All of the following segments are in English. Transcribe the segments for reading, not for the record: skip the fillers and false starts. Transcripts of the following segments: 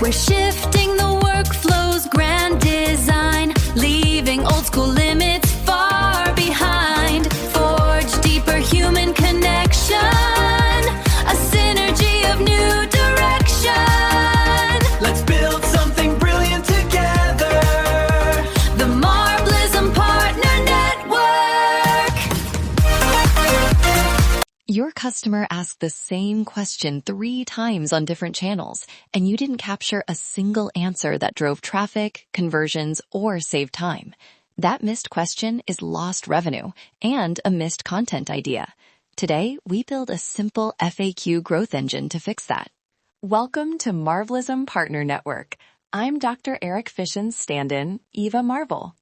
We're shifting the workflow's grand design, leaving old school limits far behind. Forge deeper human connection, a synergy of new direction. Let's build something brilliant together. The Marblism Partner Network. Your customer asked the same question 3 times on different channels, and you didn't capture a single answer that drove traffic, conversions, or saved time. That missed question is lost revenue and a missed content idea. Today, we build a simple FAQ growth engine to fix that. Welcome to Marblism Partner Network. I'm Dr. Eric Fishen's stand-in, Eva Marvel.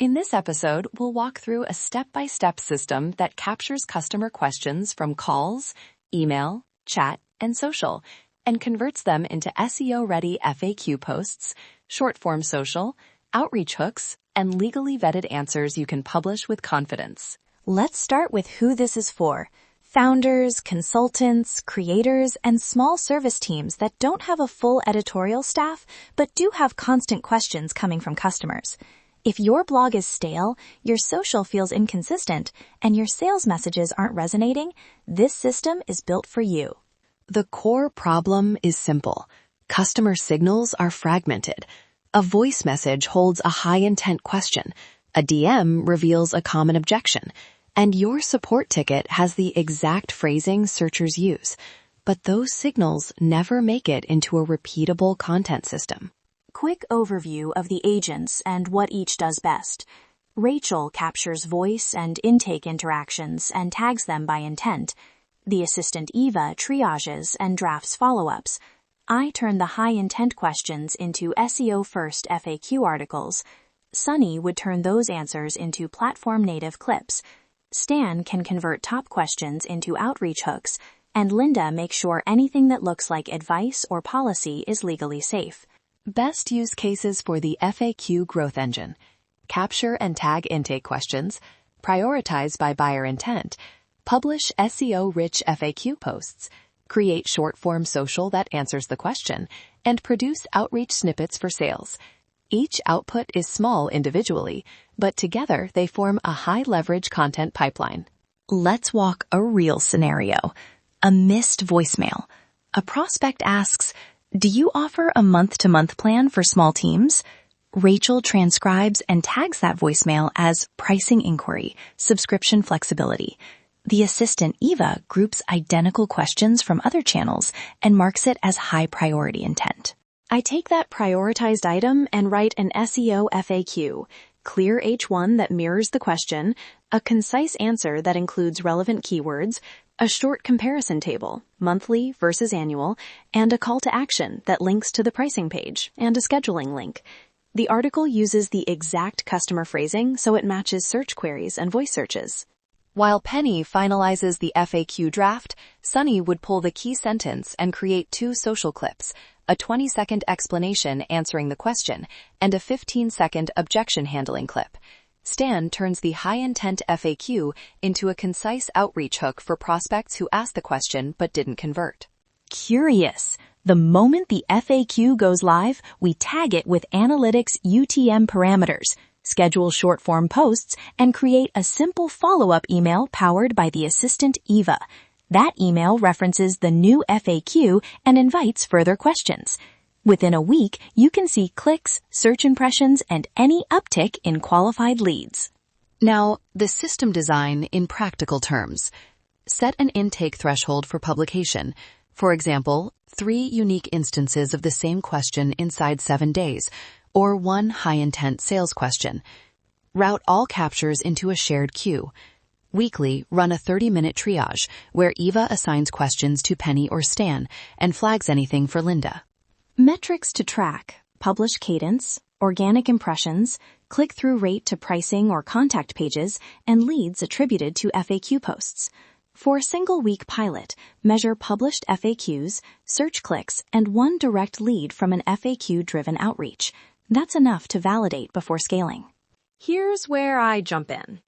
In this episode, we'll walk through a step-by-step system that captures customer questions from calls, email, chat, and social, and converts them into SEO-ready FAQ posts, short-form social, outreach hooks, and legally vetted answers you can publish with confidence. Let's start with who this is for. Founders, consultants, creators, and small service teams that don't have a full editorial staff, but do have constant questions coming from customers. If your blog is stale, your social feels inconsistent, and your sales messages aren't resonating, this system is built for you. The core problem is simple. Customer signals are fragmented. A voice message holds a high-intent question. A DM reveals a common objection. And your support ticket has the exact phrasing searchers use. But those signals never make it into a repeatable content system. Quick overview of the agents and what each does best. Rachel captures voice and intake interactions and tags them by intent. The assistant Eva triages and drafts follow-ups. I turn the high-intent questions into SEO-first FAQ articles. Sunny would turn those answers into platform-native clips. Stan can convert top questions into outreach hooks, and Linda makes sure anything that looks like advice or policy is legally safe. Best use cases for the FAQ growth engine. Capture and tag intake questions, prioritize by buyer intent, publish SEO-rich FAQ posts, create short-form social that answers the question, and produce outreach snippets for sales. Each output is small individually, but together they form a high-leverage content pipeline. Let's walk a real scenario. A missed voicemail. A prospect asks, "Do you offer a month-to-month plan for small teams?" Rachel transcribes and tags that voicemail as pricing inquiry, subscription flexibility. The assistant Eva groups identical questions from other channels and marks it as high priority intent. I take that prioritized item and write an SEO FAQ, clear H1 that mirrors the question, a concise answer that includes relevant keywords, a short comparison table, monthly versus annual, and a call to action that links to the pricing page and a scheduling link. The article uses the exact customer phrasing so it matches search queries and voice searches. While Penny finalizes the FAQ draft, Sunny would pull the key sentence and create 2 social clips, a 20-second explanation answering the question, and a 15-second objection handling clip. Stan turns the high-intent FAQ into a concise outreach hook for prospects who asked the question but didn't convert. Curious. The moment the FAQ goes live, we tag it with analytics UTM parameters, schedule short-form posts, and create a simple follow-up email powered by the assistant Eva. That email references the new FAQ and invites further questions. Within a week, you can see clicks, search impressions, and any uptick in qualified leads. Now, the system design in practical terms. Set an intake threshold for publication. For example, 3 unique instances of the same question inside 7 days, or 1 high-intent sales question. Route all captures into a shared queue. Weekly, run a 30-minute triage where Eva assigns questions to Penny or Stan and flags anything for Linda. Metrics to track: publish cadence, organic impressions, click-through rate to pricing or contact pages, and leads attributed to FAQ posts. For a single-week pilot, measure published FAQs, search clicks, and 1 direct lead from an FAQ-driven outreach. That's enough to validate before scaling. Here's where I jump in.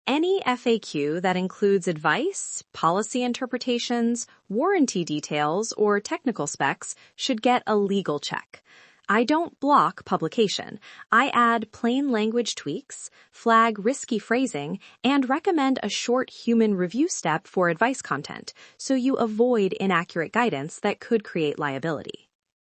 any FAQ that includes advice, policy interpretations, warranty details, or technical specs should get a legal check. I don't block publication. I add plain language tweaks, flag risky phrasing, and recommend a short human review step for advice content, so you avoid inaccurate guidance that could create liability.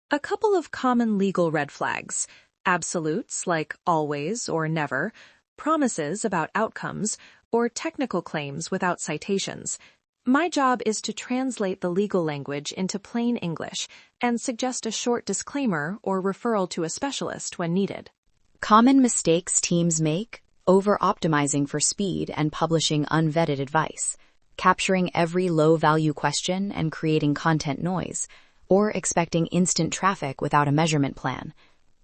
A couple of common legal red flags: absolutes like always or never, promises about outcomes, or technical claims without citations. My job is to translate the legal language into plain English and suggest a short disclaimer or referral to a specialist when needed. Common mistakes teams make: over-optimizing for speed and publishing unvetted advice, capturing every low-value question and creating content noise, or expecting instant traffic without a measurement plan.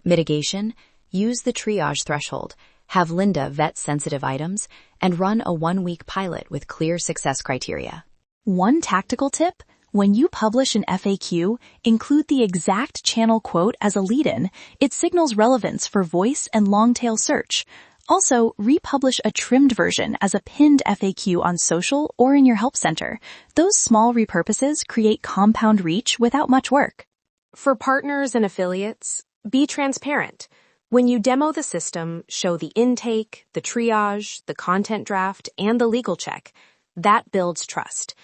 Mitigation: use the triage threshold, have Linda vet sensitive items, and run a 1-week pilot with clear success criteria. One tactical tip: when you publish an FAQ, include the exact channel quote as a lead-in. It signals relevance for voice and long-tail search. Also, republish a trimmed version as a pinned FAQ on social or in your help center. Those small repurposes create compound reach without much work. For partners and affiliates, be transparent. When you demo the system, show the intake, the triage, the content draft, and the legal check. That builds trust.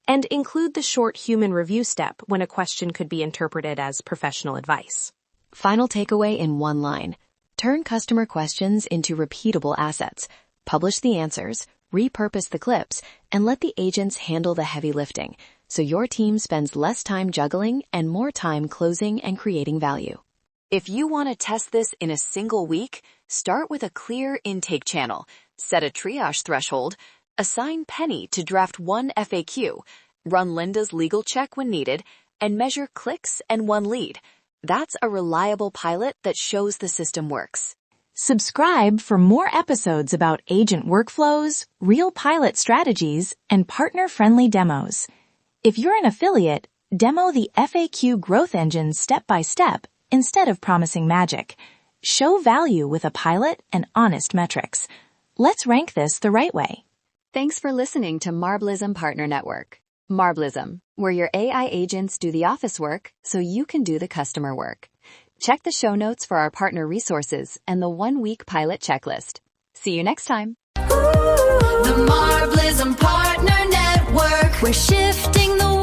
And include the short human review step when a question could be interpreted as professional advice. Final takeaway in one line: turn customer questions into repeatable assets. Publish the answers, repurpose the clips, and let the agents handle the heavy lifting, so your team spends less time juggling and more time closing and creating value. If you want to test this in a single week, start with a clear intake channel, set a triage threshold, assign Penny to draft one FAQ, run Linda's legal check when needed, and measure clicks and one lead. That's a reliable pilot that shows the system works. Subscribe for more episodes about agent workflows, real pilot strategies, and partner-friendly demos. If you're an affiliate, demo the FAQ growth engine step by step instead of promising magic. Show value with a pilot and honest metrics. Let's rank this the right way. Thanks for listening to Marblism Partner Network. Marblism, where your AI agents do the office work so you can do the customer work. Check the show notes for our partner resources and the 1-week pilot checklist. See you next time. The Marblism Partner Network. We're shifting the